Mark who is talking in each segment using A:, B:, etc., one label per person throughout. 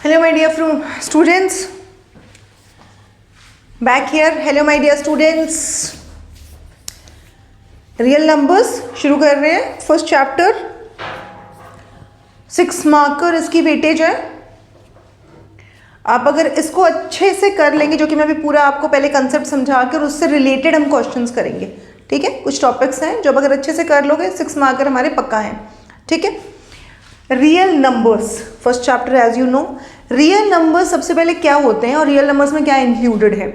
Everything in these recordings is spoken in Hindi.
A: Hello my dear students, back here. Hello my dear students, real numbers शुरू कर रहे हैं. फर्स्ट चैप्टर 6 मार्कर इसकी वेटेज है. आप अगर इसको अच्छे से कर लेंगे, जो कि मैं अभी पूरा आपको पहले कंसेप्ट समझा कर उससे रिलेटेड हम क्वेश्चंस करेंगे. ठीक है, कुछ टॉपिक्स हैं जो अगर अच्छे से कर लोगे 6 मार्कर हमारे पक्का हैं. ठीक है. Real numbers first chapter as you know. Real numbers सबसे पहले क्या होते हैं और रियल नंबर्स में क्या इंक्लूडेड है.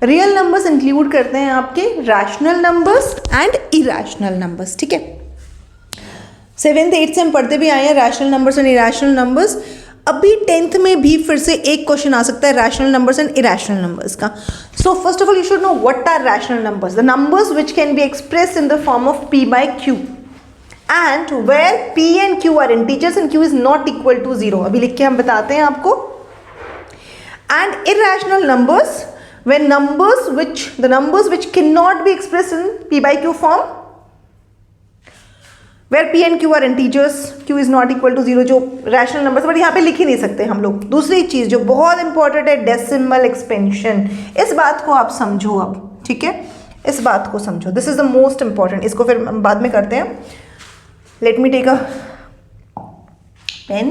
A: रियल नंबर्स इंक्लूड करते हैं आपके rational numbers and irrational numbers. ठीक है, 7th 8th से हम पढ़ते भी आए हैं rational numbers and irrational numbers. अभी 10th में भी फिर से एक क्वेश्चन आ सकता है rational numbers and irrational numbers का. So first of all you should know what are rational numbers. The numbers which can be expressed in the form of p by q and where p and q are integers and q is not equal to 0. अभी लिख के हम बताते हैं आपको. And irrational numbers when the numbers which cannot be expressed in p by q form, where p and q are integers, q is not equal to 0, जो rational numbers बट यहाँ पे लिख ही नहीं सकते हम लोग. दूसरी चीज़ जो बहुत इंपॉर्टेंट है डेसिमल एक्सपेंशन. इस बात को आप समझो अब. ठीक है, इस बात को समझो. This is the most important. इसको फिर हम बाद में करते हैं. Let me take a pen.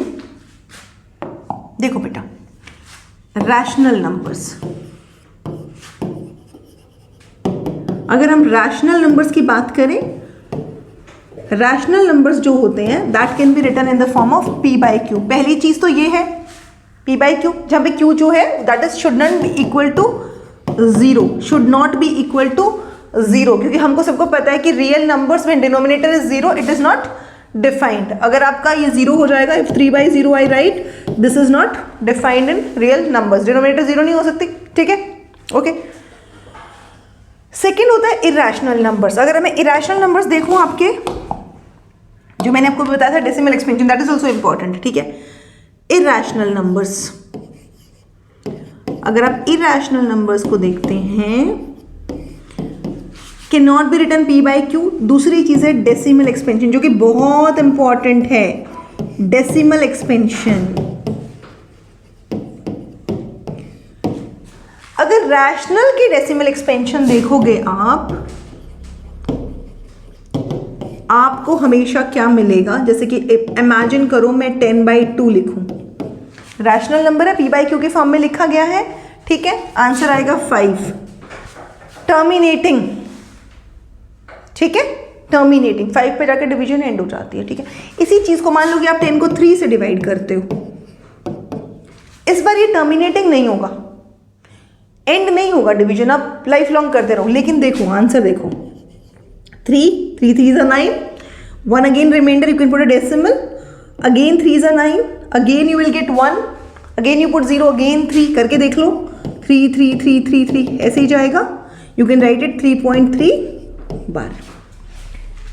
A: देखो बेटा, रैशनल नंबर्स, अगर हम रैशनल नंबर्स की बात करें, रैशनल नंबर्स जो होते हैं that can be written in the form of p by q. पहली चीज तो ये है p by q, जहां पे q जो है that is should not be equal to 0, should not be equal to 0, क्योंकि हमको सबको पता है कि रियल नंबर्स में denominator is 0, it is not defined. अगर आपका ये 0 हो जाएगा, if 3 by 0 I write, this is not defined in real numbers. Denominator 0 नहीं हो सकती. ठीक है, ओके. सेकेंड होता है इरैशनल नंबर्स. अगर हमें इरैशनल नंबर्स देखो, आपके जो मैंने आपको बताया था decimal expansion, that is also important. ठीक है, इरैशनल नंबर्स, अगर आप इरैशनल नंबर्स को देखते हैं, can not be written p by q. दूसरी चीज है डेसिमल एक्सपेंशन, जो कि बहुत इंपॉर्टेंट है. डेसिमल एक्सपेंशन, अगर रैशनल की डेसिमल एक्सपेंशन देखोगे आपको हमेशा क्या मिलेगा. जैसे कि इमेजिन करो मैं 10 by 2 लिखूं. रैशनल नंबर है, p by q के फॉर्म में लिखा गया है. ठीक है, आंसर आएगा 5. टर्मिनेटिंग, ठीक है, टर्मिनेटिंग 5 पे जाकर डिवीजन एंड हो जाती है. ठीक है, इसी चीज को मान लो कि आप 10 को 3 से डिवाइड करते हो. इस बार ये टर्मिनेटिंग नहीं होगा, एंड नहीं होगा डिवीजन, आप लाइफ लॉन्ग करते रहो. लेकिन देखो आंसर देखो, 3 3 is 9, 1 again remainder, you can put a decimal, again 3 is 9, again you will get 1, again you put 0, again 3 करके देख लो. 3 3 3 3 3 ऐसे ही जाएगा. यू कैन राइट इट 3.3 बार.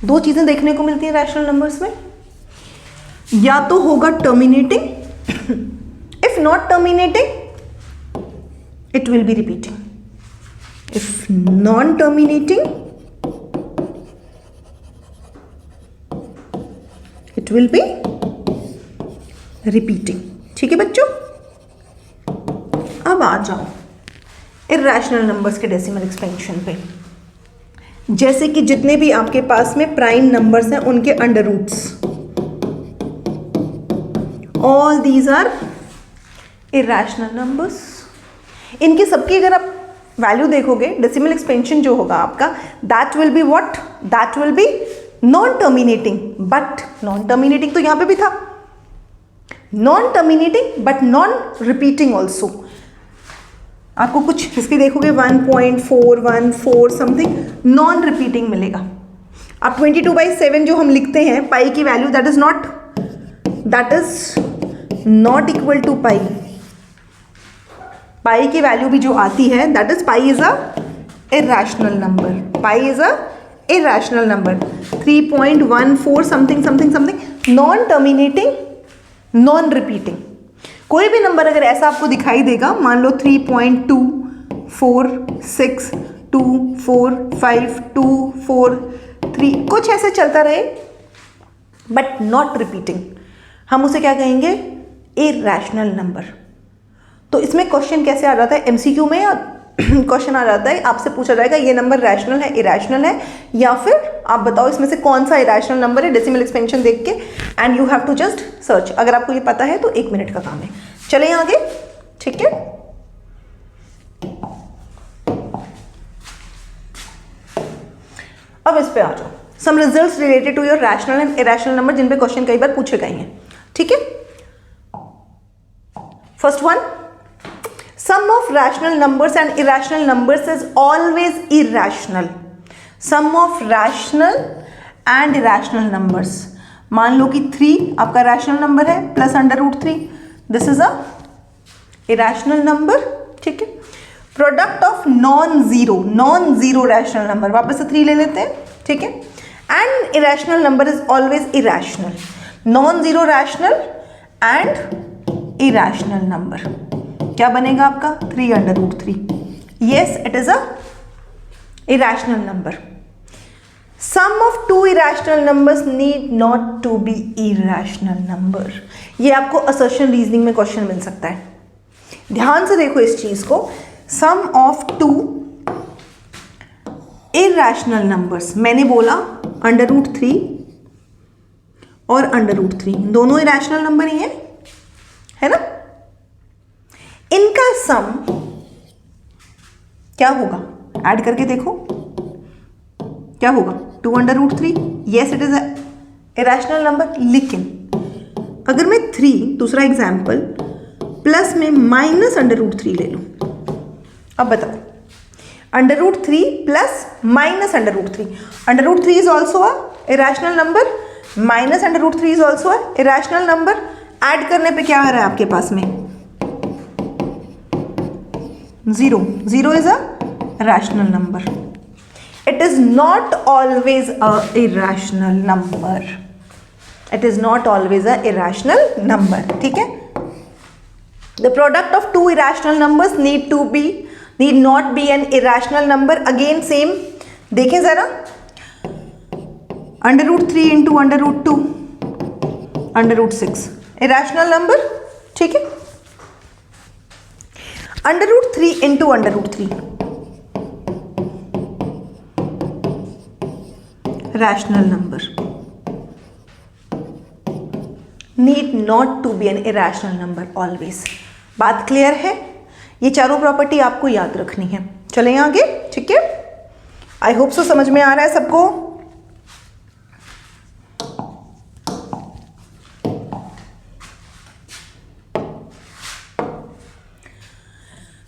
A: दो चीजें देखने को मिलती हैं रैशनल नंबर्स में, या तो होगा terminating, if not terminating it will B repeating, if non terminating it will B repeating. ठीक है बच्चों, अब आ जाओ इरैशनल नंबर्स के डेसिमल एक्सपेंशन पे. जैसे कि जितने भी आपके पास में प्राइम नंबर्स हैं उनके under roots, all these are irrational numbers. इनके सबकी अगर आप वैल्यू देखोगे, डेसिमल एक्सपेंशन जो होगा आपका, that will be what, that will be non terminating. But non terminating तो यहां पे भी था, non terminating but non repeating also. आपको कुछ इसके देखोगे 1.414 समथिंग नॉन रिपीटिंग मिलेगा. अब 22/7 जो हम लिखते हैं पाई की value, that is not equal to pi. Pi की वैल्यू भी जो आती है that is pi is a irrational number. Pi is a irrational number. 3.14 something something something non terminating, non repeating. कोई भी नंबर अगर ऐसा आपको दिखाई देगा, मान लो 3.2 4 6 2 4 5 2 4 3, कुछ ऐसे चलता रहे बट नॉट रिपीटिंग, हम उसे क्या कहेंगे, इरैशनल नंबर। तो इसमें क्वेश्चन कैसे आ जाता है एमसीक्यू में, या क्वेश्चन आ जाता है आपसे पूछा जाएगा ये नंबर रैशनल है, इरैशनल है, या फिर आप बताओ इसमें से कौन सा इरैशनल नंबर है डेसिमल एक्सपेंशन देख के, and you have to just search. अगर आपको ये पता है तो 1 मिनट का काम है। चलें आगे, ठीक है। अब इस पे आ जाओ, some results related to your rational and irrational number, जिन पे क्वेश्चन कई बार पूछे गए हैं, ठीक है। First one, sum of rational numbers and irrational numbers is always irrational. Sum of rational and irrational numbers, मान लो कि 3 आपका रैशनल नंबर है plus √3, this is a irrational number, ठीक है। Product of non zero rational number, वापस से 3 ले लेते हैं, ठीक है। And irrational number is always irrational, non zero rational and irrational number, क्या बनेगा आपका 3√3। Yes, it is a irrational number. Sum of 2 irrational numbers need not to be irrational number. ये आपको असर्शन रीजनिंग में क्वेश्चन मिल सकता है, ध्यान से देखो इस चीज को। सम ऑफ 2 इरैशनल नंबर्स, मैंने बोला √3 और √3 दोनों इरैशनल नंबर ही है ना। इनका सम क्या होगा, ऐड करके देखो क्या होगा, 2√3। Yes, it is a irrational number. लेकिन अगर मैं 3, दूसरा एग्जाम्पल, प्लस में -√3 ले लूं, अब बताओ, √3 plus -√3, √3 is also a irrational number, -√3 is also a irrational number. Add करने पे क्या आ रहा है आपके पास में, 0 is a rational number. It is not always a irrational number. It is not always a irrational number. ठीक है। The product of 2 irrational numbers need not be an irrational number. Again same, देखें जरा, √3 into √2, √6 irrational number, ठीक है। √3 into √3 rational number, need not to be an irrational number always. बात क्लियर है? ये चारों प्रॉपर्टी आपको याद रखनी है। चलें आगे, ठीक है। आई होप सो समझ में आ रहा है सबको।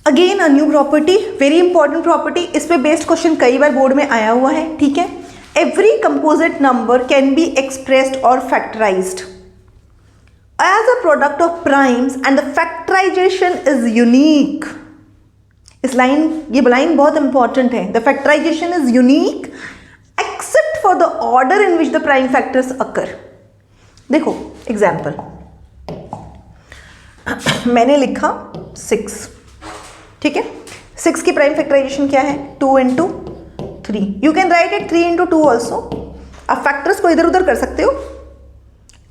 A: Again a new property, very important property, इस पे बेस्ड क्वेश्चन कई बार बोर्ड में आया हुआ है, ठीक है। Every composite number can be expressed और factorised as a product of primes and the factorisation is unique. इस ये लाइन बहुत इंपॉर्टेंट है। The factorisation is unique except for the order in which the prime factors occur. देखो एग्जाम्पल, मैंने लिखा 6, ठीक है। 6 की प्राइम फैक्टराइजेशन क्या है, 2 into 3। You can write it 3 into 2 also. आप फैक्टर्स को इधर उधर कर सकते हो।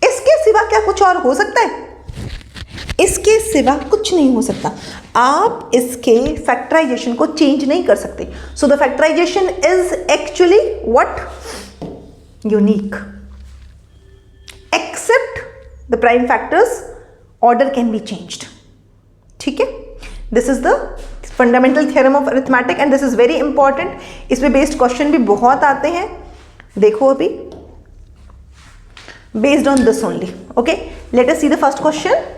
A: इसके सिवा क्या कुछ और हो सकता है? इसके सिवा कुछ नहीं हो सकता। आप इसके फैक्टराइजेशन को चेंज नहीं कर सकते। So the factorisation is actually what, unique. Except the prime factors order can be changed, ठीक है। This is the fundamental theorem of arithmetic and this is very important. इस पे बेस्ड क्वेश्चन भी बहुत आते हैं, देखो अभी based on this only. Okay, let us see the first question.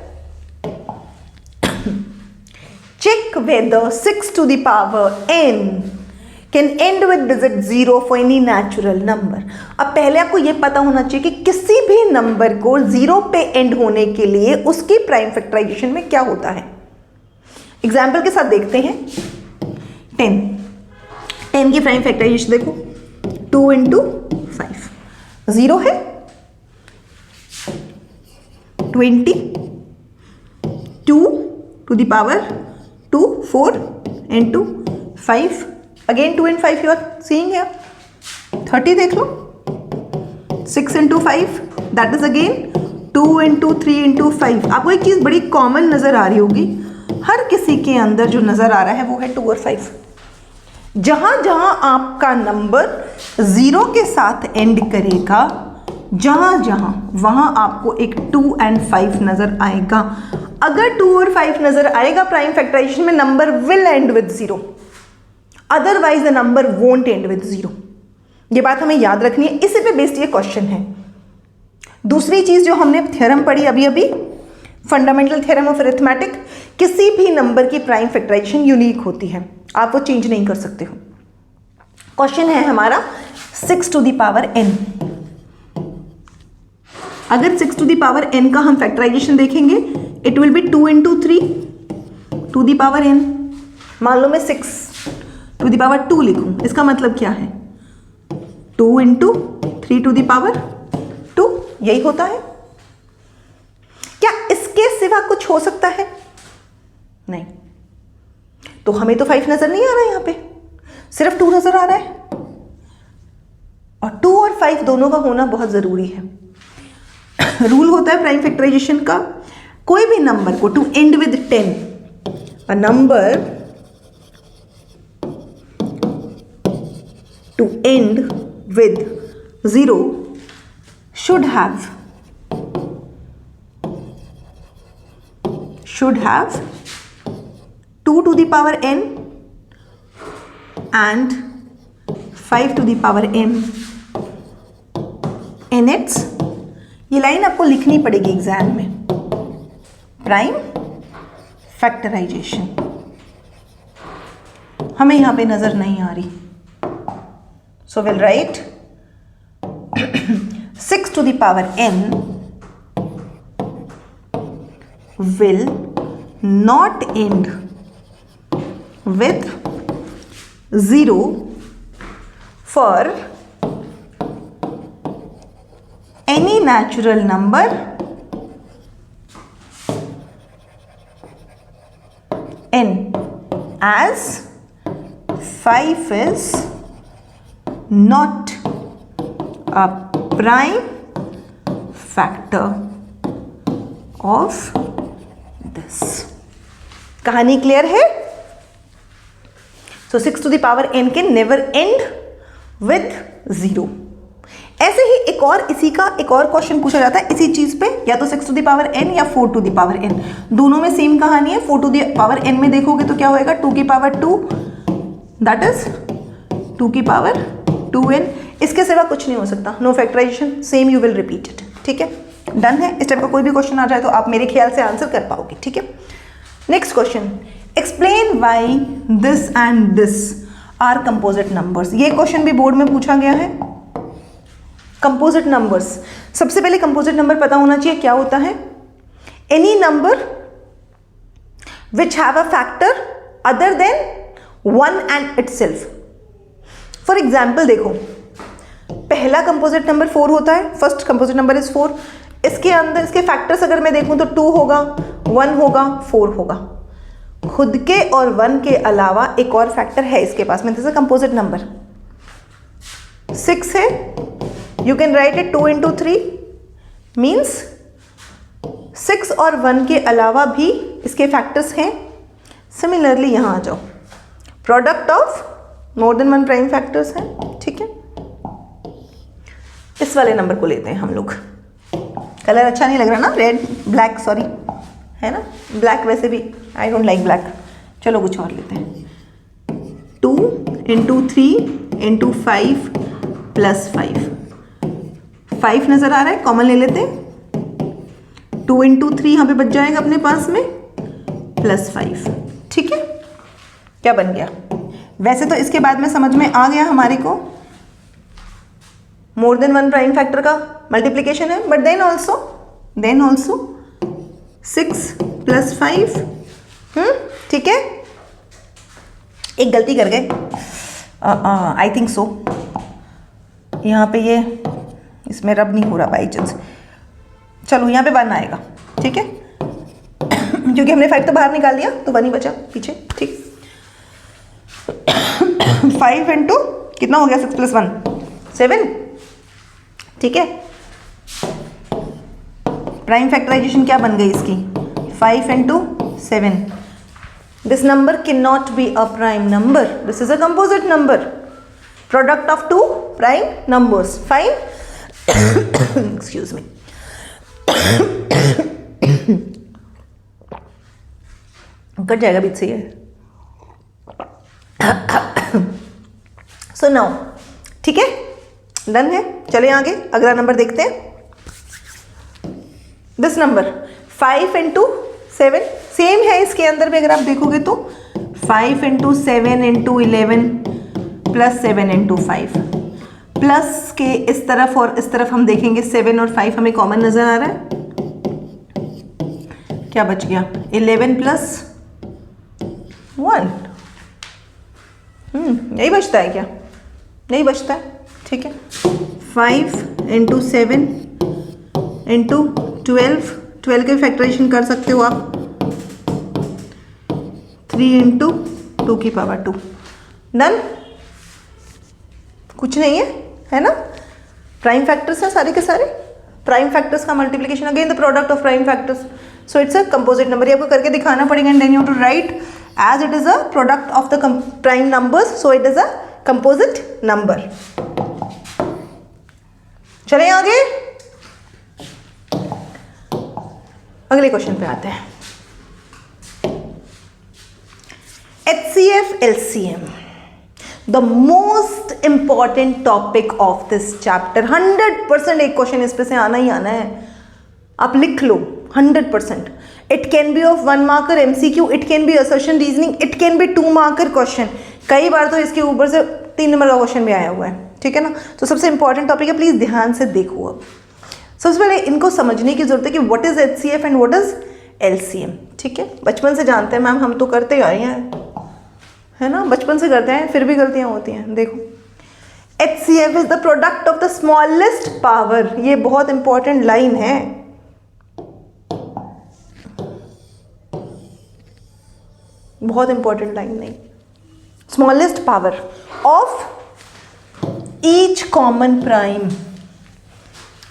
A: Check whether 6 to the power n can end with digit 0 for any natural number। अब पहले आपको यह पता होना चाहिए कि किसी भी नंबर को 0 पे एंड होने के लिए उसकी प्राइम फैक्टराइजेशन में क्या होता है। एग्जाम्पल के साथ देखते हैं। 10 की प्राइम फैक्टराइजेशन देखो, 2 into 5, 0 है, 20, 2 to the power 2, 4 into 5, again 2 and 5 you are seeing here, 30 देख लो, 6 into 5 that is again 2 into 3 into 5। आपको एक चीज़ बड़ी कॉमन नज़र आ रही होगी, हर किसी के अंदर जो नज़र आ रहा है वो है 2 और 5। जहाँ जहाँ आपका नंबर 0 के साथ एंड करेगा, जहाँ जहाँ वहाँ आपको एक 2 and 5 नज़र आएगा। अगर 2 और 5 नज़र आएगा प्राइम फैक्टराइजेशन में, number will and with 0, otherwise the number won't and with 0। ये बात हमें याद रखनी है, इसी पे बेस्ड ये क्वेश्चन है। दूसरी चीज़ जो हमने थ्योरम पढ़ी अभी अभी, फंडामेंटल थ्योरम ऑफ अरिथमेटिक, किसी भी नंबर की प्राइम फैक्टराइजेशन यूनिक होती है, आप वो चेंज नहीं कर सकते हो। क्वेश्चन है हमारा 6 to the power n। अगर 6 to the power n का हम फैक्टराइजेशन देखेंगे, it will be 2 into 3 to the power n। मान लो मैं 6 to the power 2 लिखूं, इसका मतलब क्या है? 2 into 3 to the power 2, यही होता है। क्या इसके सिवा कुछ हो सकता है? नहीं। तो हमें तो 5 नजर नहीं आ रहा है, यहां पे सिर्फ 2 नजर आ रहा है, और 2 और 5 दोनों का होना बहुत जरूरी है। रूल होता है प्राइम फैक्टराइजेशन का, कोई भी नंबर को to end with 10, a number to end with 0 should have 2 to the power n and 5 to the power m in its, ये लाइन आपको लिखनी पड़ेगी एग्जाम में, प्राइम फैक्टराइजेशन। हमें यहां पे नजर नहीं आ रही, so will write 6 to the power n will not end with 0 for any natural number n, as 5 is not a prime factor of this। कहानी क्लियर है? सो 6 to the power n can never end with 0। ऐसे ही एक और इसी का एक और क्वेश्चन पूछा जाता है इसी चीज पे, या तो 6 to the power n या 4 to the power n, दोनों में सेम कहानी है। 4 to the power n में देखोगे तो क्या होएगा, 2 की पावर 2, दैट इज 2 की पावर 2n। इसके सिवा कुछ नहीं हो सकता, no factorization, same you will repeat it. ठीक है, डन है। इस टाइप का कोई भी क्वेश्चन आ जाए तो आप मेरे ख्याल से आंसर कर पाओगे। ठीक है, next question, explain why this and this are composite numbers. ये क्वेश्चन भी बोर्ड में पूछा गया है। कंपोजिट नंबर्स, सबसे पहले कंपोजिट नंबर पता होना चाहिए क्या होता है। Any number which have a factor other than 1 and itself. For example देखो, पहला कंपोजिट नंबर 4 होता है, फर्स्ट कंपोजिट नंबर इज 4। इसके अंदर इसके फैक्टर्स अगर मैं देखूं तो 2 होगा, 1 होगा, 4 होगा। खुद के और 1 के अलावा एक और फैक्टर है इसके पास में, दिस इज कंपोजिट नंबर। 6 है, you can write it 2 into 3 means 6 और 1 के अलावा भी इसके फैक्टर्स हैं। सिमिलरली यहां आ जाओ, product of more than 1 prime factors है। ठीक है, इस वाले नंबर को लेते हैं हम लोग। कलर अच्छा नहीं लग रहा ना, रेड ब्लैक, सॉरी, है ना ब्लैक, वैसे भी आई डोंट लाइक ब्लैक। चलो कुछ और लेते हैं। 2 into 3 into 5 plus 5, 5 नजर आ रहा है, कॉमन ले लेते हैं। 2 into 3 यहाँ पे बच जाएगा अपने पास में, प्लस 5। ठीक है, क्या बन गया? वैसे तो इसके बाद में समझ में आ गया हमारे को, मोर देन 1 प्राइम फैक्टर का मल्टीप्लीकेशन है, बट देन ऑल्सो 6 plus 5। ठीक है, एक गलती कर गए, आई थिंक सो, यहाँ पे ये इसमें रब नहीं हो रहा बाई चांस। चलो यहाँ पे 1 आएगा। ठीक है, क्योंकि हमने 5 तो बाहर निकाल दिया तो 1 ही बचा पीछे। ठीक, 5 into कितना हो गया, 6 plus 1 7। ठीक है, प्राइम फैक्टराइजेशन क्या बन गई इसकी, 5 into 7. This number cannot be a prime number. This is a composite number. Product of two prime numbers. Fine. Excuse me. Cut जाएगा बीच से ये. So now, ठीक है, डन है. चलिए आगे अगला नंबर देखते हैं. दिस नंबर 5 into 7 सेम है इसके अंदर भी अगर आप देखोगे तो 5 into 7 into 11 plus 7 into 5 plus के इस तरफ और इस तरफ हम देखेंगे 7 और 5 हमें कॉमन नजर आ रहा है. क्या बच गया, 11 प्लस 1. यही बचता है क्या, नहीं बचता है. ठीक है, 5 into 7 into 12 के फैक्टराइजेशन कर सकते हो आप. 3 into 2 की पावर 2. डन. कुछ नहीं है ना. प्राइम फैक्टर्स हैं सारे के सारे. प्राइम फैक्टर्स का multiplication again the product of prime factors. So it's a composite number. ये आपको करके दिखाना पड़ेगा and then you have to write as it is a product of the prime numbers, so it is a composite number. चलें आगे, अगले क्वेश्चन पे आते हैं. HCF LCM, the most important topic of this chapter. 100% एक क्वेश्चन इस पे से आना ही आना है. आप लिख लो 100%. It can be of 1 marker MCQ, it can be assertion reasoning, it can be 2 marker question. कई बार तो इसके ऊपर से 3 नंबर का क्वेश्चन भी आया हुआ है. ठीक है ना. तो सबसे इंपॉर्टेंट टॉपिक है, प्लीज ध्यान से देखो. अब सबसे पहले इनको समझने की जरूरत है कि what is HCF and what is LCM. ठीक है, बचपन से जानते हैं मैम, हम तो करते आए हैं, है ना, बचपन से करते हैं, फिर भी गलतियां होती हैं. देखो, HCF is the product of the smallest power. ये बहुत इंपॉर्टेंट लाइन है. बहुत इंपॉर्टेंट लाइन नहीं. Smallest power of each common prime.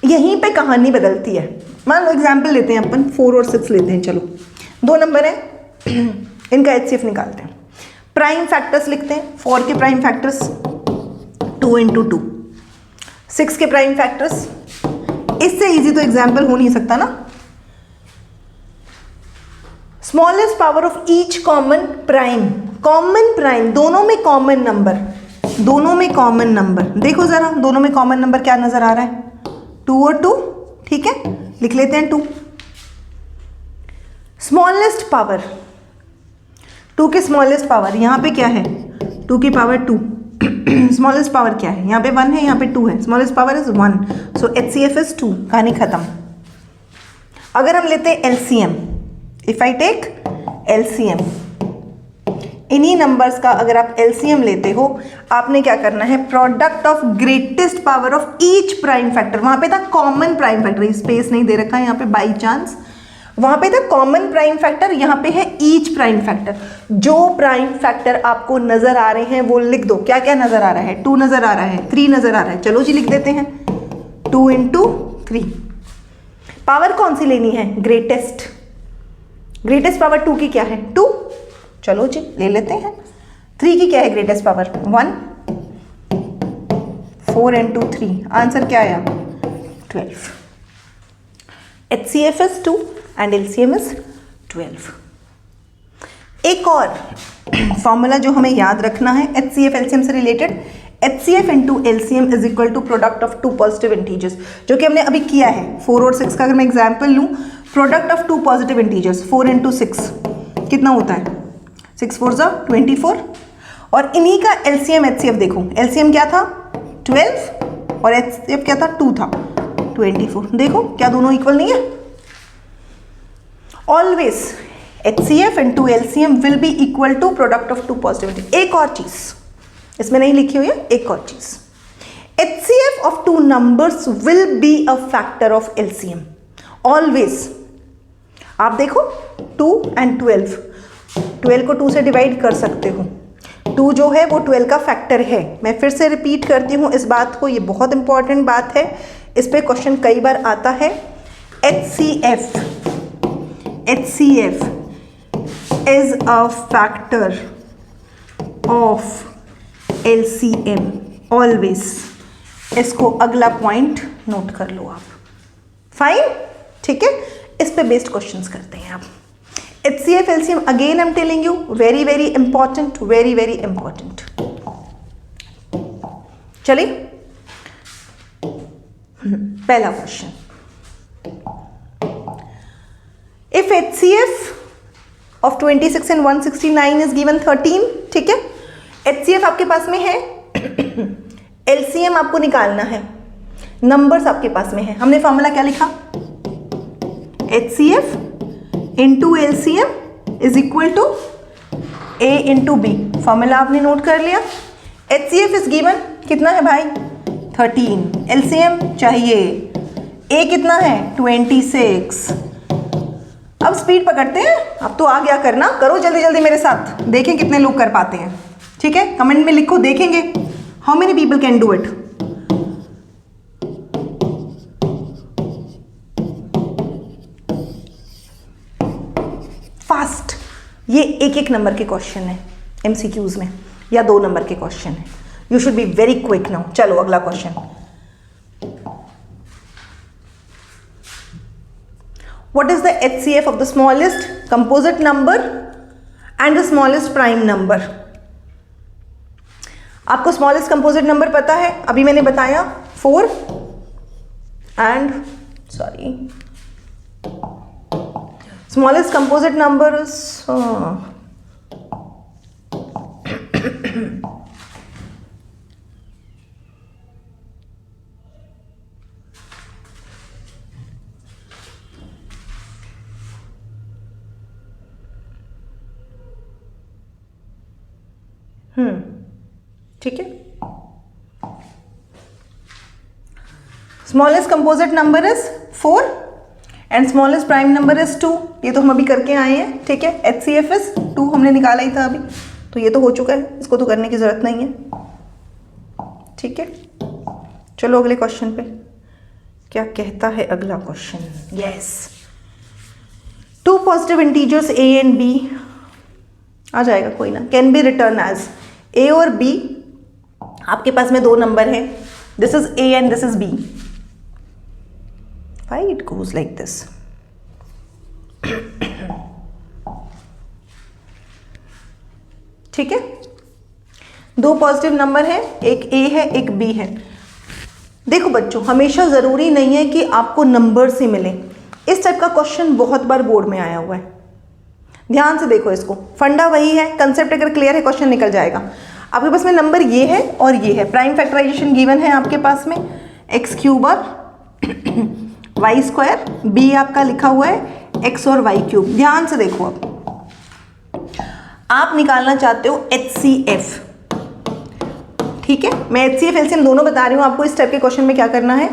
A: यहीं पे कहानी बदलती है. मान लो एग्जाम्पल लेते हैं अपन, 4 और 6 लेते हैं. चलो 2 नंबर है, इनका HCF निकालते हैं. प्राइम फैक्टर्स लिखते हैं. 4 के प्राइम फैक्टर्स 2 into 2. 6 के प्राइम फैक्टर्स. इससे इजी तो एग्जाम्पल हो नहीं सकता ना. Smallest power of each common prime. Common prime, दोनों में कॉमन नंबर, दोनों में कॉमन नंबर. देखो जरा, दोनों में कॉमन नंबर क्या नजर आ रहा है, 2 और 2. ठीक है, लिख लेते हैं 2. स्मॉलेस्ट पावर, 2 के स्मॉलेस्ट पावर यहां पे क्या है, 2 की पावर 2. स्मॉलेस्ट पावर क्या है, यहां पे 1 है, यहां पे 2 है. Smallest power is 1, so HCF is 2. कहानी खत्म. अगर हम लेते हैं LCM, if I take LCM, इन्हीं नंबर्स का अगर आप LCM लेते हो, आपने क्या करना है, product of greatest power of each prime factor. वहां पे था कॉमन प्राइम फैक्टर, स्पेस नहीं दे रखा है यहाँ पे बाई चांस. वहां पे था कॉमन प्राइम फैक्टर, यहाँ पे है ईच प्राइम फैक्टर. जो प्राइम फैक्टर आपको नजर आ रहे हैं वो लिख दो. क्या क्या नजर आ रहा है, 2 नजर आ रहा है, 3 नजर आ रहा है. चलो जी लिख देते हैं, 2 into 3. पावर कौन सी लेनी है, ग्रेटेस्ट. ग्रेटेस्ट पावर 2 की क्या है, 2. चलो जी ले लेते हैं. 3 की क्या है ग्रेटेस्ट पावर, 1. 4 into 3, आंसर क्या आया, 12. HCF is 2 and LCM is 12. एक और फॉर्मूला जो हमें याद रखना है HCF LCM से related, HCF into LCM is equal to product of 2 positive integers, जो कि हमने अभी किया है. 4 और 6 का अगर मैं एग्जाम्पल लूँ, product of 2 positive integers, 4 into 6 कितना होता है, 6 4 जा 24. और इन्हीं का LCM HCF देखो, LCM क्या था 12 और HCF क्या था 2 था 24. देखो क्या दोनों इक्वल नहीं है. Always HCF into LCM will be equal to product of 2 positive integers. एक और चीज इसमें नहीं लिखी हुई है, एक और चीज, HCF of 2 numbers will be a factor of LCM. Always. आप देखो 2 and 12 को 2 से डिवाइड कर सकते हो. 2 जो है वो 12 का फैक्टर है. मैं फिर से रिपीट करती हूँ इस बात को, ये बहुत इंपॉर्टेंट बात है, इस पे क्वेश्चन कई बार आता है. HCF is a factor of LCM always. इसको अगला पॉइंट नोट कर लो आप। फाइन, ठीक है, इस पे बेस्ड क्वेश्चंस करते हैं आप। HCF LCM again I am telling you, very very important, very very important. चलिए पहला question, if HCF of 26 and 169 is given 13, ठीक है, HCF आपके पास में है, LCM आपको निकालना है, नंबर्स आपके पास में है। हमने फॉर्मूला क्या लिखा, HCF into LCM is equal to A into B। Formula आपने नोट कर लिया। HCF इज गिवन कितना है भाई 13, LCM चाहिए, A कितना है 26। अब स्पीड पकड़ते हैं, अब तो आ गया करना, करो जल्दी जल्दी मेरे साथ, देखें कितने लोग कर पाते हैं। ठीक है, कमेंट में लिखो, देखेंगे how many people can do it. Fast, ये एक एक नंबर के क्वेश्चन है एमसीक्यूज में, या 2 नंबर के क्वेश्चन है। You should be very quick now. चलो अगला question, what is the HCF of the smallest composite number and the smallest prime number? आपको smallest composite number पता है, अभी मैंने बताया 4 and smallest composite number is ठीक है, smallest composite number is 4 and smallest prime number is 2। ये तो हम अभी करके आए हैं, ठीक है। HCF इज 2 हमने निकाला ही था अभी, तो ये तो हो चुका है, इसको तो करने की जरूरत नहीं है, ठीक है। चलो अगले क्वेश्चन पे क्या कहता है अगला question. Yes, 2 positive integers A and B आ जाएगा, कोई ना, can be written as A और B। आपके पास में 2 नंबर है, this is A and this is B। Why it goes like this? ठीक है, 2 पॉजिटिव नंबर है, एक A है एक B है। देखो बच्चों, हमेशा जरूरी नहीं है कि आपको नंबर्स ही मिले। इस टाइप का क्वेश्चन बहुत बार बोर्ड में आया हुआ है, ध्यान से देखो इसको, फंडा वही है, कंसेप्ट अगर क्लियर है क्वेश्चन निकल जाएगा। आपके पास में नंबर ये है और ये है, प्राइम फैक्टराइजेशन गिवन है आपके पास में, x³ और y², b आपका लिखा हुआ है x और y³। ध्यान से देखो, अब आप निकालना चाहते हो HCF, ठीक है। मैं HCF LCM दोनों बता रही हूँ आपको, इस टाइप के क्वेश्चन में क्या करना है।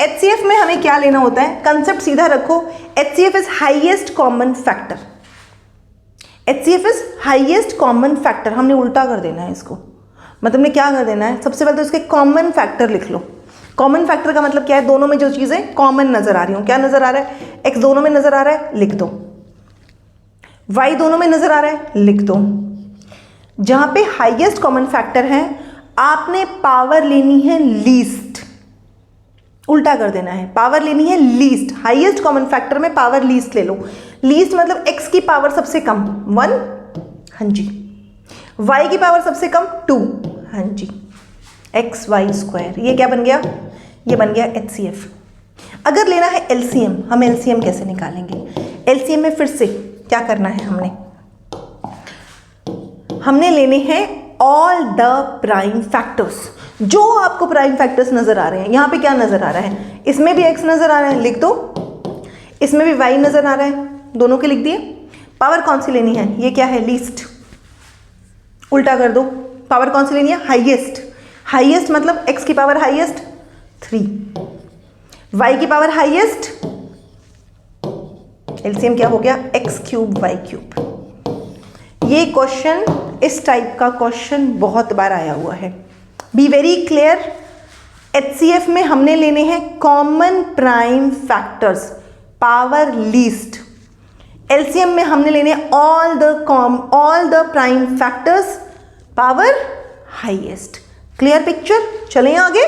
A: HCF में हमें क्या लेना होता है, कंसेप्ट सीधा रखो, HCF is highest common factor. HCF is highest common factor, हमने उल्टा कर देना है इसको, मतलब में क्या कर देना है, सबसे पहले तो इसके कॉमन फैक्टर लिख लो। कॉमन फैक्टर का मतलब क्या है, दोनों में जो चीजें कॉमन नजर आ रही हो, क्या नजर आ रहा है, x दोनों में नजर आ रहा है, लिख दो, y दोनों में नजर आ रहा है, लिख दो। जहां पे हाईएस्ट कॉमन फैक्टर है आपने पावर लेनी है लीस्ट, उल्टा कर देना है, पावर लेनी है लीस्ट। हाईएस्ट कॉमन फैक्टर में पावर लीस्ट ले लो, लीस्ट मतलब x की पावर सबसे कम 1, हाँ जी, y की पावर सबसे कम 2, हाँ जी, xy², ये क्या बन गया, ये बन गया HCF। अगर लेना है LCM, हम LCM कैसे निकालेंगे। LCM में फिर से क्या करना है, हमने लेने हैं ऑल द प्राइम फैक्टर्स, जो आपको प्राइम फैक्टर्स नजर आ रहे हैं। यहाँ पे क्या नजर आ रहा है, इसमें भी x नजर आ रहा है, लिख दो, इसमें भी y नजर आ रहा है, दोनों के लिख दिए। पावर कौन सी लेनी है, ये क्या है, लीस्ट, उल्टा कर दो। पावर कौन सी लेनी है, हाईएस्ट, हाईएस्ट मतलब x की पावर हाईएस्ट 3, y की पावर हाईएस्ट, LCM क्या हो गया, x³ y³। ये क्वेश्चन, इस टाइप का क्वेश्चन बहुत बार आया हुआ है। बी वेरी क्लियर, HCF में हमने लेने हैं common prime factors, power least. LCM में हमने लेने all the prime factors, power highest. Clear picture? चलें आगे।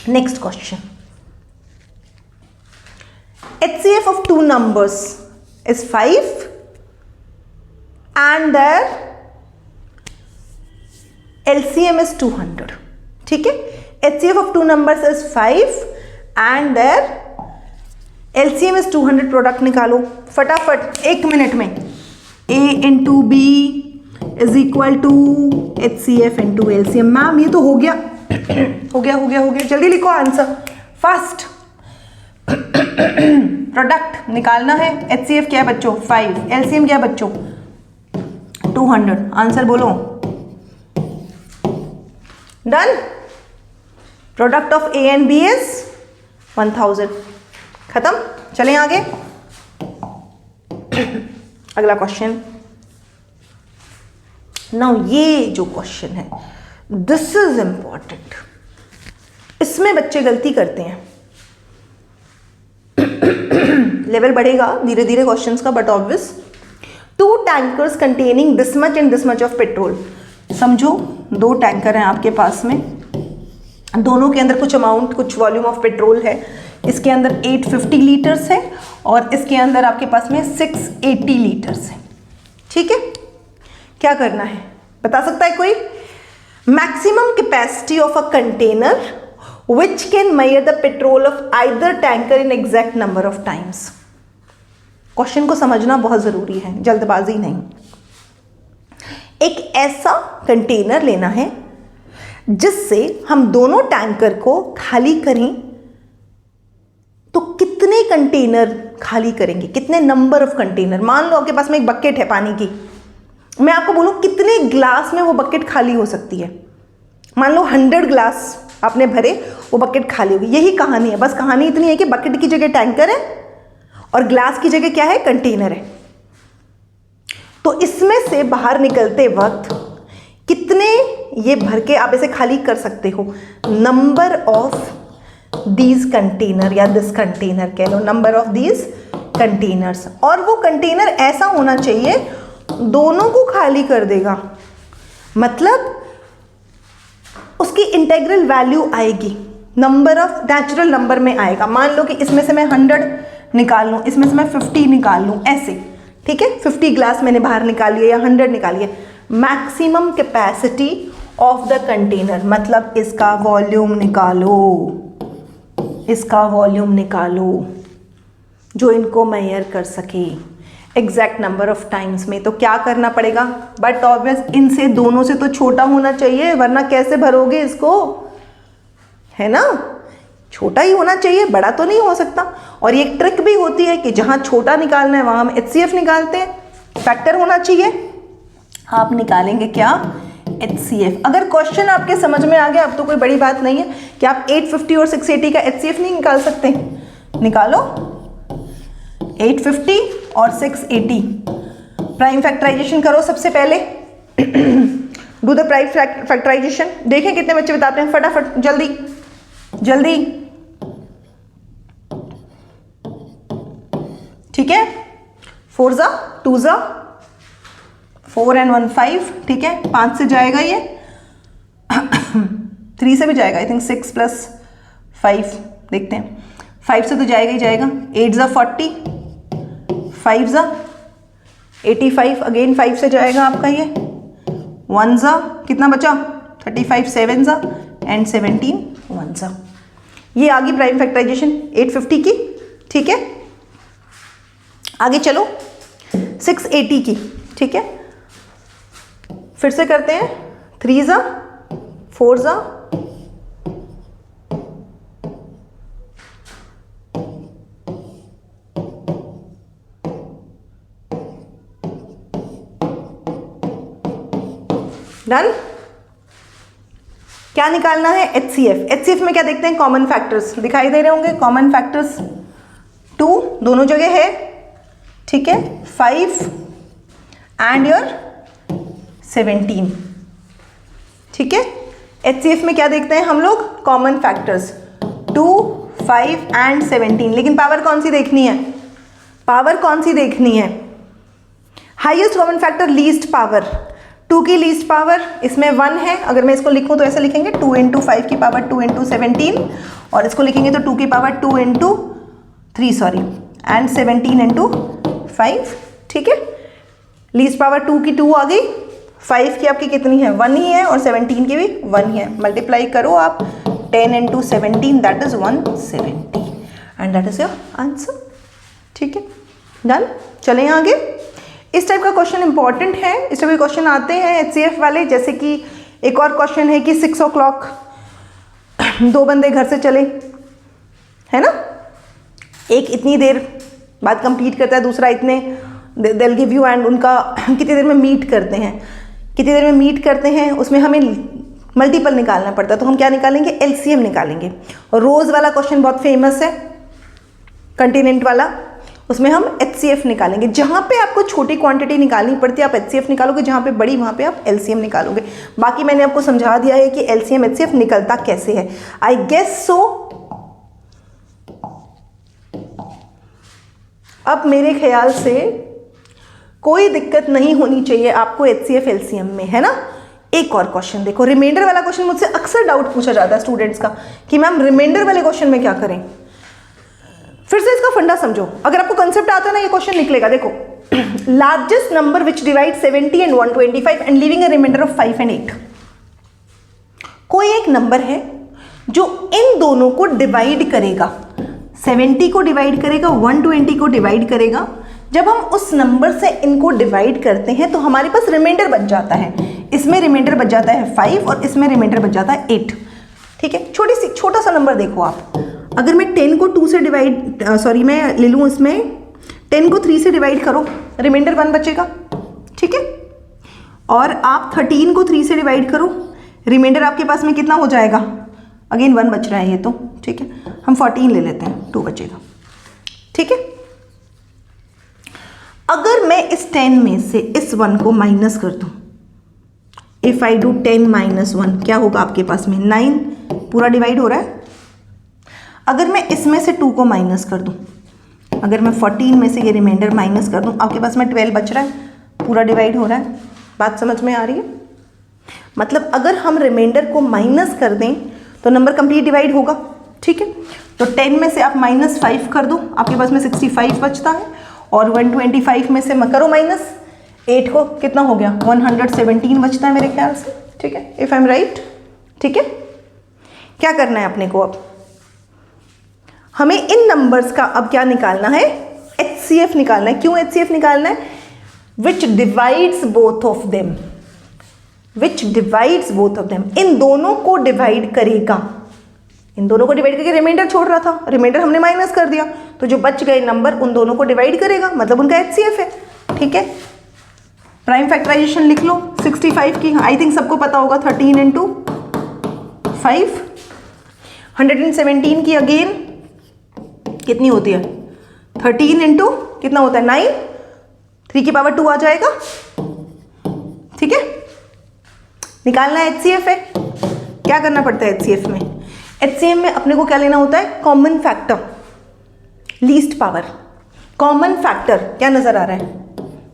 A: Next question, HCF of two numbers is 5 and their LCM is 200. ठीक है, HCF of two numbers is 5 and their LCM is 200। Product निकालो फटाफट 1 मिनट में। A into B is equal to HCF into LCM। Ma'am ये तो हो गया हो गया, जल्दी लिखो आंसर फास्ट। प्रोडक्ट निकालना है। HCF क्या है बच्चों? 5। LCM क्या है बच्चों? 200। आंसर बोलो। Done. Product of A and B is 1000। खत्म। चलें आगे। अगला क्वेश्चन। नाउ ये जो क्वेश्चन है, दिस इज इंपॉर्टेंट। इसमें बच्चे गलती करते हैं। लेवल बढ़ेगा धीरे धीरे क्वेश्चंस का, but obvious. 2 tankers containing this much and this much of petrol. समझो 2 टैंकर हैं आपके पास में, दोनों के अंदर कुछ अमाउंट, कुछ वॉल्यूम ऑफ पेट्रोल है। इसके अंदर 850 लीटर्स है और इसके अंदर आपके पास में 680 लीटर्स है। ठीक है, क्या करना है बता सकता है कोई? Maximum capacity of a container which can measure the petrol of either tanker in exact number of times। Question को समझना बहुत जरूरी है, जल्दबाजी नहीं। एक ऐसा कंटेनर लेना है जिससे हम दोनों टैंकर को खाली करें, तो कितने कंटेनर खाली करेंगे, कितने नंबर ऑफ कंटेनर। मान लो आपके पास में एक बकेट है पानी की, मैं आपको बोलूं कितने ग्लास में वो बकेट खाली हो सकती है। मान लो 100 ग्लास आपने भरे, वो बकेट खाली होगी। यही कहानी है, बस कहानी इतनी है कि बकेट की जगह टैंकर है और ग्लास की जगह क्या है? कंटेनर है। तो इसमें से बाहर निकलते वक्त कितने ये भर के आप इसे खाली कर सकते हो? नंबर ऑफ दीज कंटेनर, या दिस कंटेनर कह लो, नंबर ऑफ दीज कंटेनर्स। और वो कंटेनर ऐसा होना चाहिए दोनों को खाली कर देगा, मतलब उसकी इंटेग्रल वैल्यू आएगी, नंबर ऑफ नेचुरल नंबर में आएगा। मान लो कि इसमें से मैं 100 निकाल लूँ, इसमें से मैं 50 निकाल लूँ, ऐसे। ठीक है, 50 ग्लास मैंने बाहर निकाल लिया या 100 निकालिए। Maximum capacity of the container, मतलब इसका वॉल्यूम निकालो, इसका वॉल्यूम निकालो जो इनको मेजर कर सके एग्जैक्ट नंबर ऑफ टाइम्स में। तो क्या करना पड़ेगा? बट ऑब्वियस इनसे दोनों से तो छोटा होना चाहिए, वरना कैसे भरोगे इसको, है ना? छोटा ही होना चाहिए, बड़ा तो नहीं हो सकता। और ये एक ट्रिक भी होती है कि जहां छोटा निकालना है वहां हम HCF निकालते हैं, फैक्टर होना चाहिए। आप निकालेंगे क्या? HCF। अगर क्वेश्चन आपके समझ में आ गया अब तो कोई बड़ी बात नहीं है कि आप 850 और 680 का HCF नहीं निकाल सकते। निकालो 850 और 680। प्राइम फैक्टराइजेशन करो सबसे पहले। Do the prime factorization. देखें कितने बच्चे बताते हैं, फटाफट जल्दी जल्दी। ठीक है, 4 ज़ा 2 ज़ा 4 and 1 5। ठीक है, 5 से जाएगा ये 3 से भी जाएगा, आई थिंक 6 + 5 देखते हैं। 5 से तो जाएगा ही जाएगा। 8 ज़ा 40, 5 ज़ा 85, अगेन 5 से जाएगा आपका ये। 1 ज़ा कितना बचा? 35, 7 ज़ा एंड 17 1 ज़ा। ये आ गई प्राइम फैक्टराइजेशन 850 की। ठीक है, आगे चलो 680 की। ठीक है, फिर से करते हैं। 3 ज़ा 4 ज़ा डन। क्या निकालना है? HCF। HCF में क्या देखते हैं? कॉमन फैक्टर्स दिखाई दे रहे होंगे। कॉमन फैक्टर्स 2 दोनों जगह है। ठीक है, 5 एंड योर 17। ठीक है, HCF में क्या देखते हैं हम लोग? Common factors 2, 5 and 17। लेकिन पावर कौन सी देखनी है? पावर कौन सी देखनी है? Highest common factor, least power. 2 की लीस्ट पावर इसमें 1 है। अगर मैं इसको लिखूं तो ऐसे लिखेंगे 2 इंटू 5 की पावर 2 इंटू 17, और इसको लिखेंगे तो 2 की power 2 into 3 sorry and 17 into 5। ठीक है, लीस्ट पावर 2 की 2 आ गई, 5 की आपकी कितनी है? 1 ही है, और 17 की भी 1 ही है। मल्टीप्लाई करो आप, 10 into 17 that is 170 and that is your answer. ठीक है, डन। चलें आगे। इस टाइप का क्वेश्चन इंपॉर्टेंट है, इस टाइप के क्वेश्चन आते हैं HCF वाले। जैसे कि एक और क्वेश्चन है कि 6 o'clock 2 बंदे घर से चले, है ना, एक इतनी देर बाद कंप्लीट करता है, दूसरा इतने they'll give you, एंड उनका कितनी देर में मीट करते हैं, कितनी देर में मीट करते हैं, उसमें हमें मल्टीपल निकालना पड़ता है। तो हम क्या निकालेंगे? LCM निकालेंगे। और रोज वाला क्वेश्चन बहुत फेमस है, कंटिनेंट वाला, उसमें हम HCF निकालेंगे। जहाँ पे आपको छोटी क्वांटिटी निकालनी पड़ती है आप HCF निकालोगे, जहाँ पे बड़ी वहाँ पे आप LCM निकालोगे। बाकी मैंने आपको समझा दिया है कि LCM HCF निकलता कैसे है। आई गेस सो अब मेरे ख्याल से कोई दिक्कत नहीं होनी चाहिए आपको HCF LCM में, है ना। एक और क्वेश्चन देखो, रिमाइंडर वाला क्वेश्चन मुझसे अक्सर डाउट पूछा जाता है स्टूडेंट्स का कि मैम रिमाइंडर वाले क्वेश्चन में क्या करें। फिर से इसका फंडा समझो, अगर आपको कंसेप्ट आता है ना, ये क्वेश्चन निकलेगा। देखो, largest number which divide 70 and 125 and leaving a remainder of 5 and 8। कोई एक नंबर है जो इन दोनों को डिवाइड करेगा, 70 को डिवाइड करेगा, 120 को डिवाइड करेगा। जब हम उस नंबर से इनको डिवाइड करते हैं तो हमारे पास रिमाइंडर बच जाता है। इसमें रिमाइंडर बच जाता है 5 और इसमें रिमाइंडर बच जाता है 8। ठीक है, छोटा सा नंबर देखो आप, अगर मैं 10 को 2 से डिवाइड मैं ले लूँ, इसमें 10 को 3 से डिवाइड करो, रिमाइंडर 1 बचेगा। ठीक है, और आप 13 को 3 से डिवाइड करो, रिमाइंडर आपके पास में कितना हो जाएगा? अगेन 1 बच रहा है ये तो। ठीक है, हम 14 ले लेते हैं, 2 बचेगा। ठीक है, अगर मैं इस 10 में से इस 1 को माइनस कर दूं, इफ आई डू 10 माइनस 1, क्या होगा आपके पास में? 9 पूरा डिवाइड हो रहा है। अगर मैं इसमें से 2 को माइनस कर दूं, अगर मैं 14 में से ये रिमाइंडर माइनस कर दूं, आपके पास में 12 बच रहा है, पूरा डिवाइड हो रहा है। बात समझ में आ रही है? मतलब अगर हम रिमाइंडर को माइनस कर दें तो नंबर कंप्लीट डिवाइड होगा। ठीक है, तो 10 में से आप -5 कर दो, आपके पास में 65 बचता है, और 125 में से करो माइनस 8 को, कितना हो गया? 117 बचता है मेरे ख्याल से। ठीक है, इफ आई एम राइट। ठीक है, क्या करना है अपने को? अब हमें इन नंबर्स का अब क्या निकालना है? HCF निकालना है। क्यों HCF निकालना है? Which divides both of them, which divides both of them, इन दोनों को डिवाइड करेगा। इन दोनों को डिवाइड करके रिमाइंडर छोड़ रहा था, रिमाइंडर हमने माइनस कर दिया, तो जो बच गए नंबर उन दोनों को डिवाइड करेगा, मतलब उनका HCF है। ठीक है, प्राइम फैक्टराइजेशन लिख लो 65 की, आई थिंक सबको पता होगा, 13 इंटू 5, 117 की अगेन कितनी होती है? 13 इंटू कितना होता है? 9, 3 की पावर 2 आ जाएगा। ठीक है, निकालना है HCF है। क्या करना पड़ता है HCF में? HCF में अपने को क्या लेना होता है? Common factor, least power. Common factor क्या नजर आ रहा है?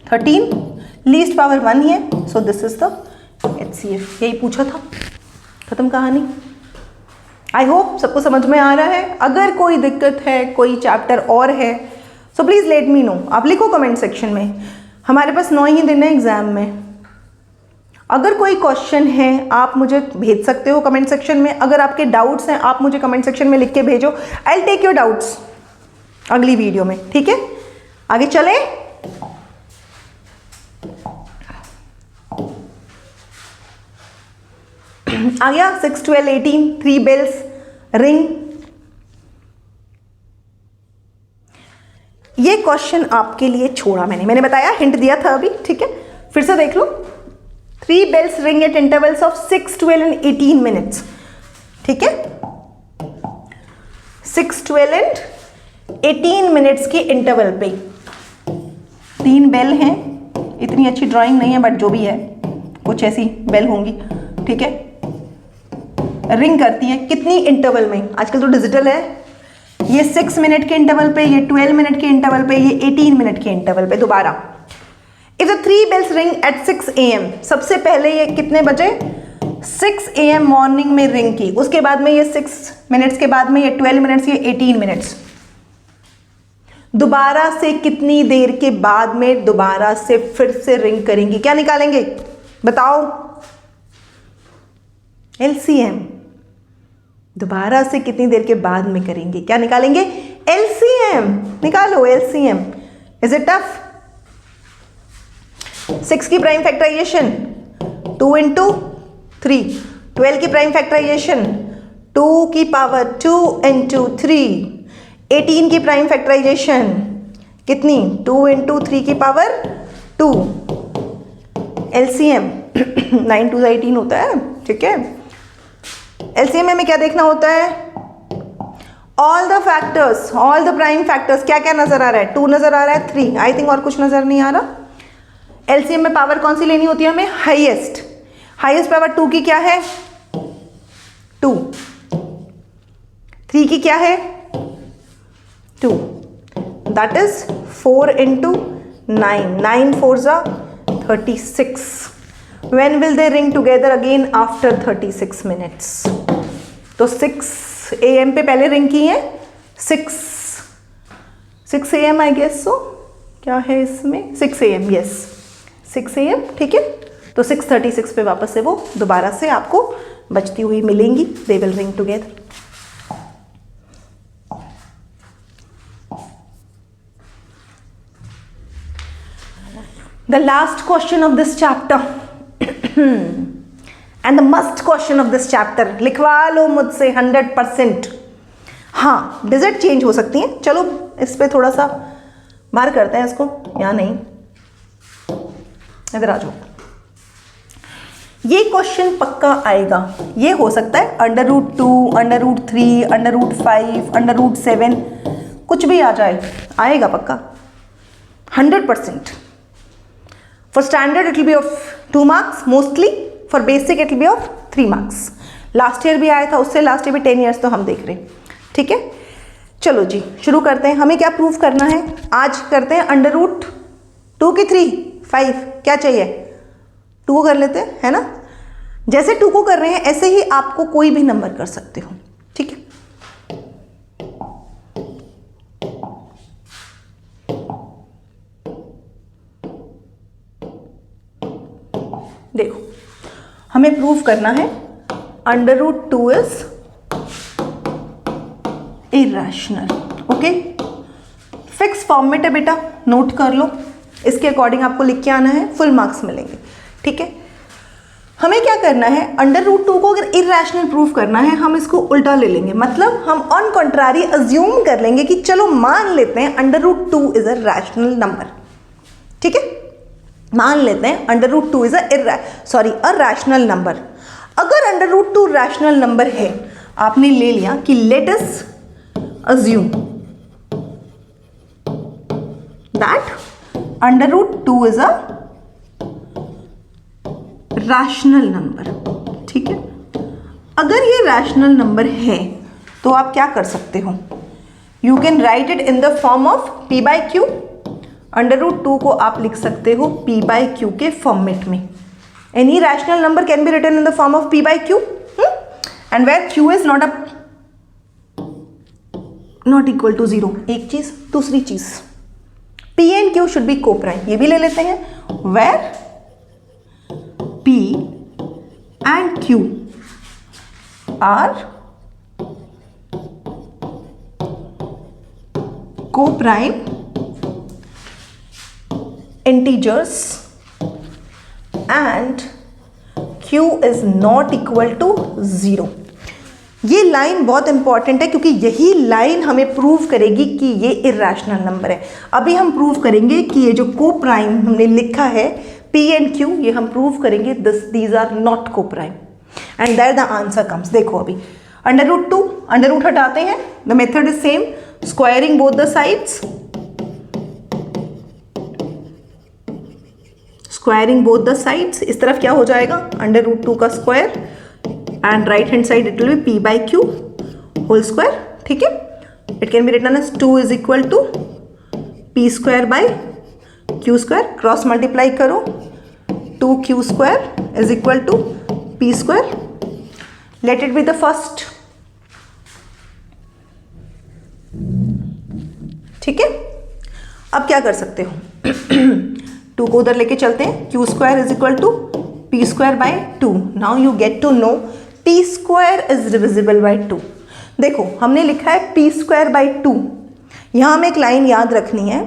A: 13, लीस्ट पावर 1 ही है, so this is the HCF। यही पूछा था, खत्म कहानी। आई होप सबको समझ में आ रहा है। अगर कोई दिक्कत है, कोई चैप्टर और है, so please let me know. आप लिखो कमेंट सेक्शन में। हमारे पास 9 ही दिन है एग्जाम में। अगर कोई क्वेश्चन है आप मुझे भेज सकते हो कमेंट सेक्शन में। अगर आपके डाउट्स हैं आप मुझे कमेंट सेक्शन में लिख के भेजो। I will take your doubts अगली वीडियो में। ठीक है, आगे चलें। आ गया 6, 12, 18, 3 बेल्स रिंग। ये क्वेश्चन आपके लिए छोड़ा मैंने बताया, हिंट दिया था अभी। ठीक है, फिर से देख लो। 3 bells ring at intervals of 6, 12 and 18 minutes. ठीक है, 6, 12 and 18 मिनट्स के इंटरवल पे 3 बेल हैं। इतनी अच्छी ड्राइंग नहीं है बट जो भी है कुछ ऐसी बेल होंगी। ठीक है, रिंग करती हैं कितनी इंटरवल में, आजकल तो डिजिटल है, ये 6 मिनट के इंटरवल पे, ये 12 मिनट के इंटरवल पे, ये 18 मिनट के इंटरवल पे। दोबारा, if the 3 bells ring at 6 AM, सबसे पहले ये कितने बजे, 6 AM मॉर्निंग में रिंग की, उसके बाद में ये 6 मिनट्स के बाद में ये 12 मिनट्स, ये 18 मिनट्स, दोबारा से कितनी देर के बाद में दोबारा से फिर से रिंग करेंगी, क्या निकालेंगे बताओ, LCM, दोबारा से कितनी देर के बाद में करेंगे, क्या निकालेंगे, LCM, निकालो LCM। Is it tough? 6 की प्राइम फैक्टराइजेशन 2 into 3, 12 की प्राइम फैक्टराइजेशन 2 की पावर 2 into 3, 18 की प्राइम फैक्टराइजेशन कितनी, 2 into 3 की पावर 2, LCM 9 2 18 होता है, ठीक है। LCM में क्या देखना होता है, all the factors, all the prime factors, क्या क्या नजर आ रहा है, 2 नजर आ रहा है, 3, आई थिंक और कुछ नजर नहीं आ रहा। LCM में पावर कौन सी लेनी होती है हमें, हाईएस्ट, हाईएस्ट पावर 2 की क्या है, 2, 3 की क्या है, 2, that is 4 into 9, 9 4s are 36. When will they ring together again after 36 minutes? तो 6 AM पे पहले रिंग की है, 6 AM आई गेस, सो क्या है इसमें, 6 AM, यस 6 AM, ठीक है। तो 6:36 पे वापस से वो दोबारा से आपको बजती हुई मिलेंगी, they will ring together. The last question of this chapter and the must question of this chapter, लिखवा लो मुझसे 100%। हाँ, डिजिट चेंज हो सकती हैं, चलो इस पे थोड़ा सा मार करते हैं इसको, या नहीं, इधर आ जाओ। ये क्वेश्चन पक्का आएगा, ये हो सकता है √2, √3, √5, √7, कुछ भी आ जाए, आएगा पक्का 100%। For standard it will be of 2 marks mostly, for basic it will be of 3 marks। Last year भी आया था, उससे लास्ट ईयर भी 10 years तो हम देख रहे हैं, ठीक है। चलो जी शुरू करते हैं, हमें क्या प्रूफ करना है, आज करते हैं √2 की 3, 5, क्या चाहिए, 2 को कर लेते हैं, है ना। जैसे 2 को कर रहे हैं ऐसे ही आपको कोई भी नंबर कर सकते हो, ठीक है। देखो हमें प्रूव करना है √2 is irrational, okay. Fix format है बेटा, नोट कर लो, इसके अकॉर्डिंग आपको लिख के आना है, फुल मार्क्स मिलेंगे, ठीक है। हमें क्या करना है, √2 को अगर इरेशनल प्रूफ करना है हम इसको उल्टा ले लेंगे, मतलब हम ऑन कंट्रारी अज्यूम कर लेंगे कि चलो मान लेते हैं √2 इज अ रैशनल नंबर, ठीक है। मान लेते हैं √2 इज अ रैशनल नंबर। अगर √2 रैशनल नंबर है, आपने ले लिया कि let us assume that √2 is a rational number, ठीक है। अगर ये रैशनल नंबर है तो आप क्या कर सकते हो, you can write it in the form of p/q। √2 को आप लिख सकते हो p/q के फॉर्मेट में। Any rational number can be written in the form of p/q and where q is not equal to 0। एक चीज, दूसरी चीज p and q should be coprime, ये भी ले लेते हैं, where p and q are coprime integers and q is not equal to 0। ये लाइन बहुत इंपॉर्टेंट है क्योंकि यही लाइन हमें प्रूव करेगी कि ये इरेशनल नंबर है। अभी हम प्रूव करेंगे कि ये जो को प्राइम हमने लिखा है p एंड q, ये हम प्रूव करेंगे these are not coprime and there the answer comes. देखो अभी √2 अंडर हटाते हैं, the method is same, squaring both the sides, squaring both the sides, इस तरफ क्या हो जाएगा √2 का square and right hand side it will be p by q whole square. ठीक है, it can be written as 2 is equal to p square by q square. Cross multiply करो, 2q square is equal to p square. Let it be the first. ठीक है, अब क्या कर सकते हो 2 को उधर लेके चलते हैं. q square is equal to p square by 2. Now you get to know p square is divisible by 2. देखो हमने लिखा है p स्क्वायर बाई 2. यहां हमें एक लाइन याद रखनी है.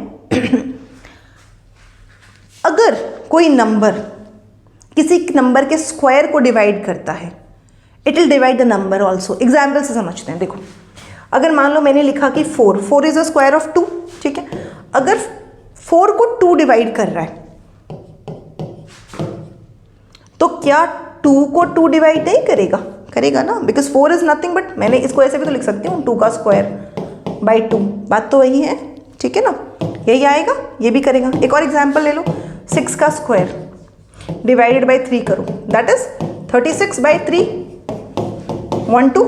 A: अगर कोई नंबर किसी नंबर के स्क्वायर को डिवाइड करता है, it will divide the number also. Example से समझते हैं. देखो अगर मान लो मैंने लिखा कि 4 इज द स्क्वायर ऑफ 2. ठीक है, अगर 4 को 2 डिवाइड कर रहा है तो क्या 2 को 2 डिवाइड नहीं करेगा? करेगा ना, बिकॉज 4 इज नथिंग बट, मैंने इसको ऐसे भी तो लिख सकती हूँ 2 का स्क्वायर बाई 2. बात तो वही है. ठीक है ना, यही आएगा, ये भी करेगा. एक और एग्जाम्पल ले लो, 6 का स्क्वायर डिवाइडेड बाई 3 करो, दैट इज 36 बाई 3. 1 2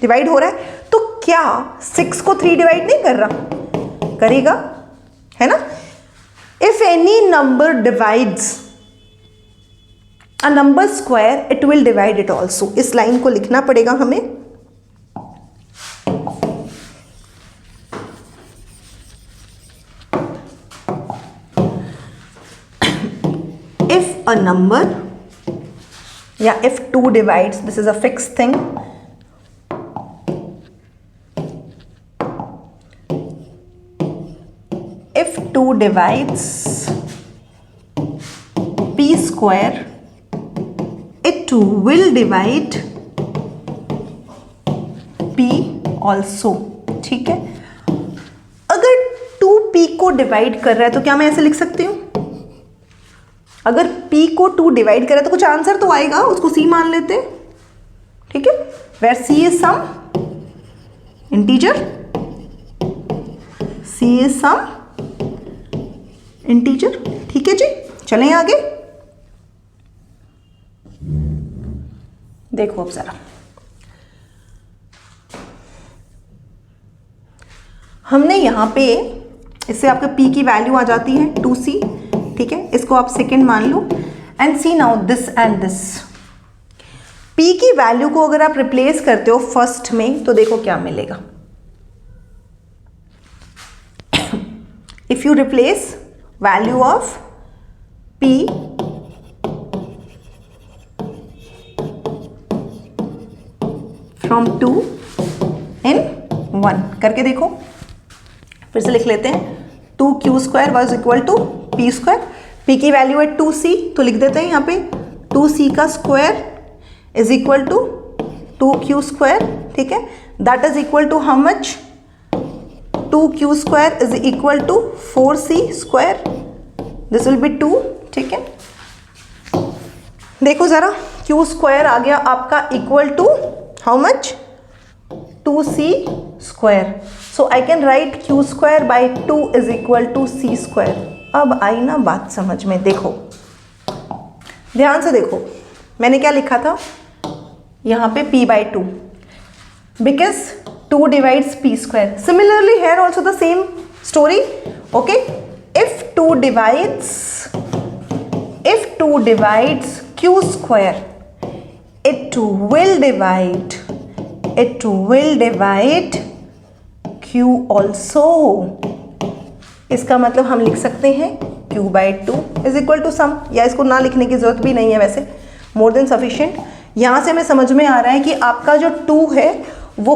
A: डिवाइड हो रहा है, तो क्या 6 को 3 डिवाइड नहीं कर रहा? करेगा, है ना. If any number divides a number square it will divide it also. इस लाइन को लिखना पड़ेगा हमें. If a number, yeah, if 2 divides, this is a fixed thing. If 2 divides p square, it will divide p also. ठीक है, अगर 2p को डिवाइड कर रहा है तो क्या मैं ऐसे लिख सकती हूँ? अगर p को 2 डिवाइड करे तो कुछ आंसर तो आएगा, उसको c मान लेते हैं. ठीक है, where c is some integer, c is some integer. ठीक है जी, चलें आगे. देखो अब जरा, हमने यहां पे, इससे आपके p की वैल्यू आ जाती है 2c. ठीक है, इसको आप सेकेंड मान लो. And see now this and this. p की वैल्यू को अगर आप रिप्लेस करते हो फर्स्ट में तो देखो क्या मिलेगा. If you replace value of p from 2 in 1 करके देखो. फिर से लिख लेते हैं. 2q square was equal to p square. P की वैल्यू है 2c, तो लिख देते हैं यहाँ पे 2c का square is equal to 2q square. ठीक है, that is equal to how much? 2q square is equal to 4c square. This will be 2. ठीक है, देखो जरा, q स्क्वायर आ गया आपका equal to how much? 2c square. So I can write q square by 2 is equal to c square. अब आई ना बात समझ में. देखो ध्यान से देखो, मैंने क्या लिखा था यहाँ पे p by 2, because 2 divides p square. Similarly here also the same story. Okay, if 2 divides q square, it will divide q also. इसका मतलब हम लिख सकते हैं q by 2 is equal to some, या इसको ना लिखने की जरूरत भी नहीं है, वैसे मोर देन सफिशिएंट. यहाँ से हमें समझ में आ रहा है कि आपका जो 2 है वो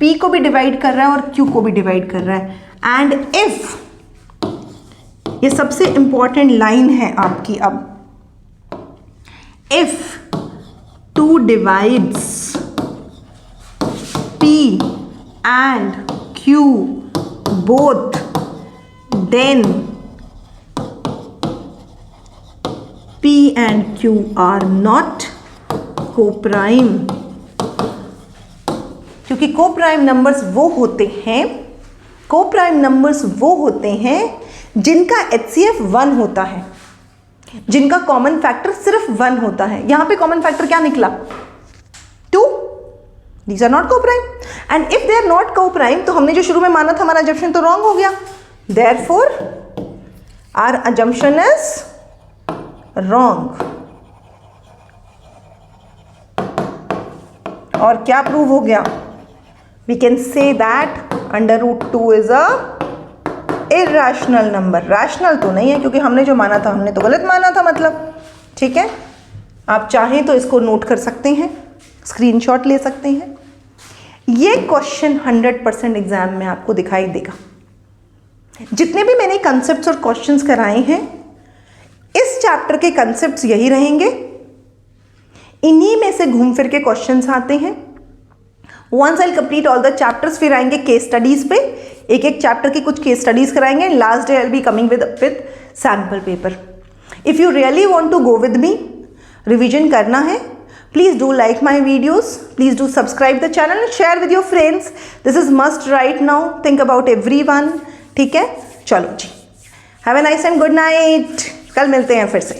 A: p को भी डिवाइड कर रहा है और q को भी डिवाइड कर रहा है. एंड इफ, ये सबसे इंपॉर्टेंट लाइन है आपकी अब, if 2 divides p and q both, then p and q are not co-prime. क्योंकि co-prime numbers वो होते हैं जिनका HCF 1 होता है, जिनका कॉमन फैक्टर सिर्फ 1 होता है. यहां पे कॉमन फैक्टर क्या निकला? These are not coprime, and if they are not coprime तो हमने जो शुरू में माना था हमारा अजम्पशन तो रॉन्ग हो गया, therefore our assumption is wrong. और क्या प्रूव हो गया? We can say that under root 2 is a irrational number. Rational तो नहीं है क्योंकि हमने जो माना था हमने तो गलत माना था, मतलब ठीक है। आप चाहें तो इसको नोट कर सकते हैं, स्क्रीनशॉट ले सकते हैं। ये क्वेश्चन 100% एग्जाम में आपको दिखाई देगा। जितने भी मैंने कंसेप्ट्स और क्वेश्चंस कराए हैं, इस चैप्टर के कंसेप्ट्स यही रहेंगे, इन्हीं में से घूम फिर के क्वेश्चंस आते हैं। Once I complete all the chapters, फिर आएंगे केस स्टडीज पे, एक एक चैप्टर की कुछ केस स्टडीज कराएंगे। Last day I will be coming with sample paper. If you really want to go with me, revision करना है, please do like my videos, please do subscribe the channel, share with your friends. This is must right now, think about everyone. ठीक है, चलो जी, have a nice and good night. कल मिलते हैं फिर से।